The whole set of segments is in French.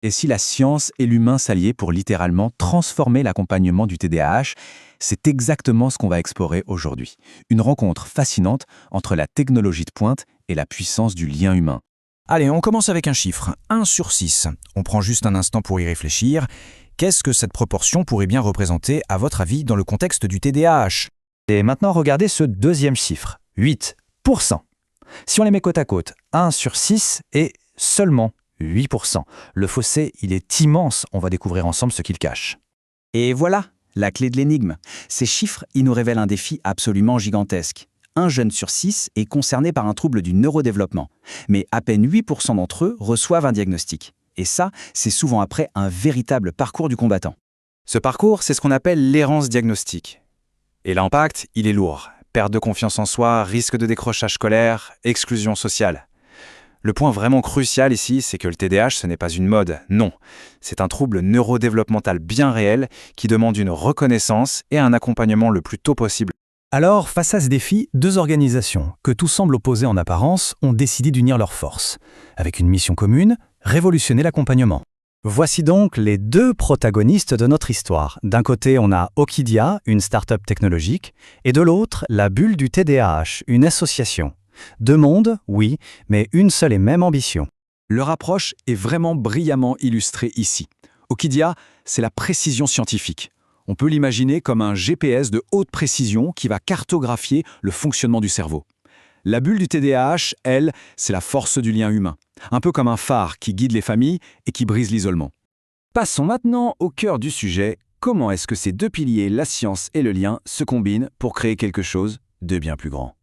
Et si la science et l'humain s'alliaient pour littéralement transformer l'accompagnement du TDAH, c'est exactement ce qu'on va explorer aujourd'hui. Une rencontre fascinante entre la technologie de pointe et la puissance du lien humain. Allez, on commence avec un chiffre, 1 sur 6. On prend juste un instant pour y réfléchir. Qu'est-ce que cette proportion pourrait bien représenter, à votre avis, dans le contexte du TDAH? Et maintenant, regardez ce deuxième chiffre, 8%. Si on les met côte à côte, 1 sur 6 et seulement 8%. Le fossé, il est immense, on va découvrir ensemble ce qu'il cache. Et voilà, la clé de l'énigme. Ces chiffres, ils nous révèlent un défi absolument gigantesque. Un jeune sur 6 est concerné par un trouble du neurodéveloppement, mais à peine 8% d'entre eux reçoivent un diagnostic. Et ça, c'est souvent après un véritable parcours du combattant. Ce parcours, c'est ce qu'on appelle l'errance diagnostique. Et l'impact, il est lourd. Perte de confiance en soi, risque de décrochage scolaire, exclusion sociale. Le point vraiment crucial ici, c'est que le TDAH, ce n'est pas une mode, non. C'est un trouble neurodéveloppemental bien réel qui demande une reconnaissance et un accompagnement le plus tôt possible. Alors, face à ce défi, deux organisations, que tout semble opposer en apparence, ont décidé d'unir leurs forces. Avec une mission commune, révolutionner l'accompagnement. Voici donc les deux protagonistes de notre histoire. D'un côté, on a Okidia, une start-up technologique, et de l'autre, la Bulle du TDAH, une association. Deux mondes, oui, mais une seule et même ambition. Leur approche est vraiment brillamment illustrée ici. Okidia, c'est la précision scientifique. On peut l'imaginer comme un GPS de haute précision qui va cartographier le fonctionnement du cerveau. La bulle du TDAH, elle, c'est la force du lien humain. Un peu comme un phare qui guide les familles et qui brise l'isolement. Passons maintenant au cœur du sujet. Comment est-ce que ces deux piliers, la science et le lien, se combinent pour créer quelque chose de bien plus grand?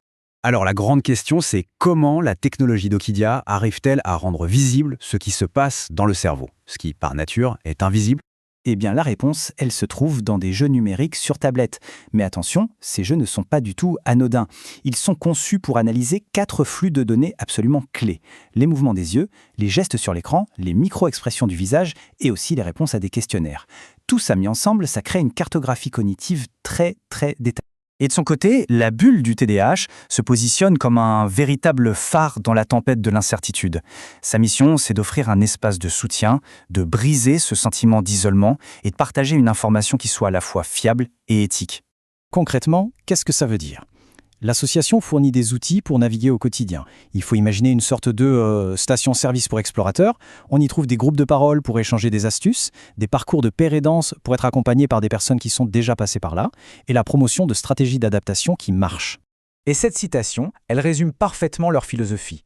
Alors la grande question, c'est comment la technologie d'Okidia arrive-t-elle à rendre visible ce qui se passe dans le cerveau, ce qui, par nature, est invisible? Eh bien, la réponse, elle se trouve dans des jeux numériques sur tablette. Mais attention, ces jeux ne sont pas du tout anodins. Ils sont conçus pour analyser 4 flux de données absolument clés. Les mouvements des yeux, les gestes sur l'écran, les micro-expressions du visage et aussi les réponses à des questionnaires. Tout ça mis ensemble, ça crée une cartographie cognitive très détaillée. Et de son côté, la bulle du TDAH se positionne comme un véritable phare dans la tempête de l'incertitude. Sa mission, c'est d'offrir un espace de soutien, de briser ce sentiment d'isolement et de partager une information qui soit à la fois fiable et éthique. Concrètement, qu'est-ce que ça veut dire ? L'association fournit des outils pour naviguer au quotidien. Il faut imaginer une sorte de station-service pour explorateurs. On y trouve des groupes de parole pour échanger des astuces, des parcours de pair et danse pour être accompagnés par des personnes qui sont déjà passées par là, et la promotion de stratégies d'adaptation qui marchent. Et cette citation, elle résume parfaitement leur philosophie.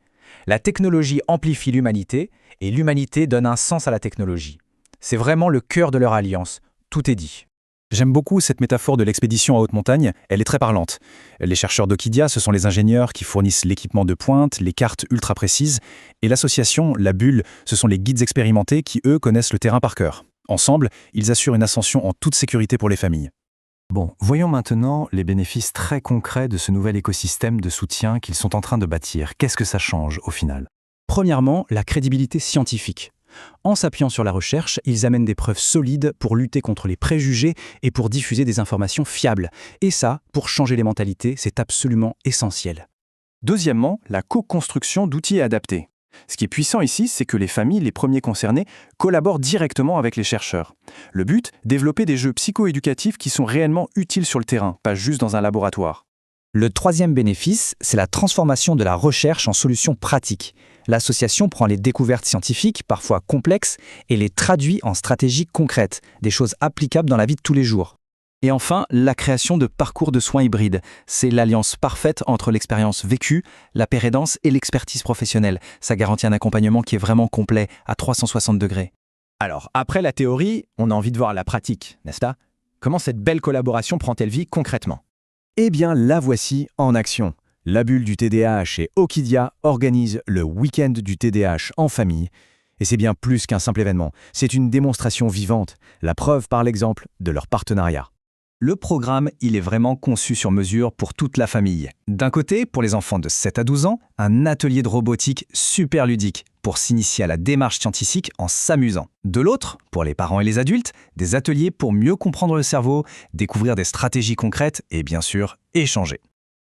La technologie amplifie l'humanité, et l'humanité donne un sens à la technologie. C'est vraiment le cœur de leur alliance. Tout est dit. J'aime beaucoup cette métaphore de l'expédition à haute montagne, elle est très parlante. Les chercheurs d'Okidia, ce sont les ingénieurs qui fournissent l'équipement de pointe, les cartes ultra précises, et l'association, la bulle, ce sont les guides expérimentés qui, eux, connaissent le terrain par cœur. Ensemble, ils assurent une ascension en toute sécurité pour les familles. Bon, voyons maintenant les bénéfices très concrets de ce nouvel écosystème de soutien qu'ils sont en train de bâtir. Qu'est-ce que ça change au final ? Premièrement, la crédibilité scientifique. En s'appuyant sur la recherche, ils amènent des preuves solides pour lutter contre les préjugés et pour diffuser des informations fiables. Et ça, pour changer les mentalités, c'est absolument essentiel. Deuxièmement, la co-construction d'outils adaptés. Ce qui est puissant ici, c'est que les familles, les premiers concernés, collaborent directement avec les chercheurs. Le but, développer des jeux psycho-éducatifs qui sont réellement utiles sur le terrain, pas juste dans un laboratoire. Le troisième bénéfice, c'est la transformation de la recherche en solutions pratiques. L'association prend les découvertes scientifiques, parfois complexes, et les traduit en stratégies concrètes, des choses applicables dans la vie de tous les jours. Et enfin, la création de parcours de soins hybrides. C'est l'alliance parfaite entre l'expérience vécue, la pérédance et l'expertise professionnelle. Ça garantit un accompagnement qui est vraiment complet, à 360 degrés. Alors, après la théorie, on a envie de voir la pratique, n'est-ce pas ? Comment cette belle collaboration prend-elle vie concrètement ? Eh bien, la voici en action. La bulle du TDAH et Okidia organisent le week-end du TDAH en famille. Et c'est bien plus qu'un simple événement. C'est une démonstration vivante, la preuve par l'exemple de leur partenariat. Le programme, il est vraiment conçu sur mesure pour toute la famille. D'un côté, pour les enfants de 7 à 12 ans, un atelier de robotique super ludique pour s'initier à la démarche scientifique en s'amusant. De l'autre, pour les parents et les adultes, des ateliers pour mieux comprendre le cerveau, découvrir des stratégies concrètes et bien sûr, échanger.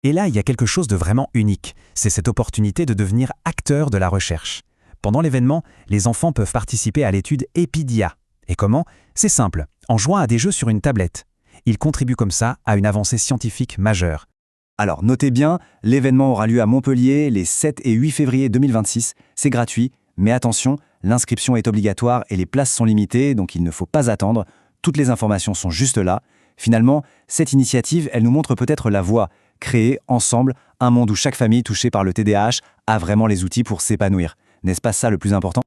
Et là, il y a quelque chose de vraiment unique. C'est cette opportunité de devenir acteur de la recherche. Pendant l'événement, les enfants peuvent participer à l'étude EPIDIA. Et comment? C'est simple, en jouant à des jeux sur une tablette. Ils contribuent comme ça à une avancée scientifique majeure. Alors notez bien, l'événement aura lieu à Montpellier les 7 et 8 février 2026. C'est gratuit, mais attention, l'inscription est obligatoire et les places sont limitées, donc il ne faut pas attendre. Toutes les informations sont juste là. Finalement, cette initiative, elle nous montre peut-être la voie. Créer ensemble un monde où chaque famille touchée par le TDAH a vraiment les outils pour s'épanouir. N'est-ce pas ça le plus important ?